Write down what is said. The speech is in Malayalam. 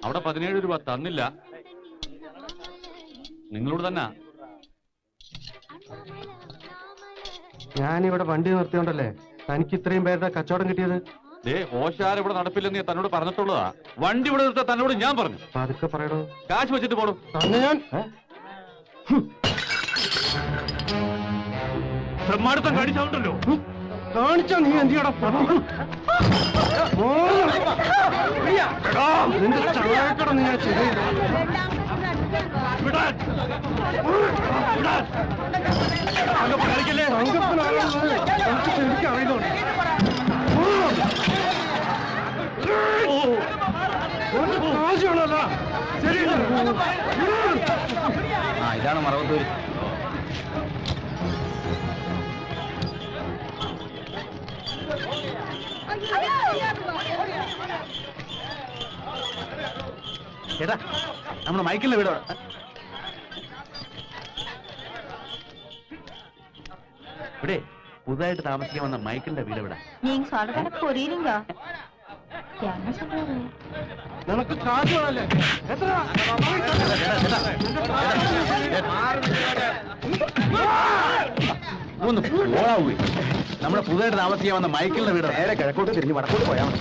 അവിടെ 17 രൂപ തന്നില്ല. നിങ്ങളോട് തന്നെ. ഞാനിവിടെ വണ്ടി നിർത്തിയോണ്ടല്ലേ തനിക്ക് ഇത്രയും പേരുടെ കച്ചവടം കിട്ടിയത്? ഓശാര ഇവിടെ നടപ്പില്ലെന്ന് ഞാൻ തന്നോട് പറഞ്ഞിട്ടുള്ളതാ. വണ്ടി ഇവിടെ നിർത്താൻ തന്നോട് ഞാൻ പറഞ്ഞു. അതൊക്കെ പറയടോ. കാശ് വെച്ചിട്ട് പോടും. ഞാൻ ബ്രഹ്മാടുത്തം കാണിച്ചോണ്ടല്ലോ. കാണിച്ചാ നീ എന്തിയാടാ? നിന്റെ ചായക്കട നീ ഞാൻ ശരിയില്ല. എനിക്ക് ശരിക്കും അറിയുന്നുണ്ട്. ആവശ്യമാണല്ല. ശരിയില്ല. ഇതാണ് മറവത്തൂര്. ചേട്ടാ, നമ്മുടെ മൈക്കിളിന്റെ വീട് ഇവിടെ പുതുതായിട്ട് താമസിക്കാൻ വന്ന മൈക്കിളിന്റെ വീട് ഇവിടെ. നിനക്ക് കാശുകളല്ലേ? ഒന്ന് പോയി. നമ്മുടെ പുതുതായിട്ട് താമസിക്കാൻ വന്ന മൈക്കിളിന്റെ വീട് നേരെ കിഴക്കോട്ട് തിരിഞ്ഞ് വടക്കോട്ട് പോയാൽ മതി.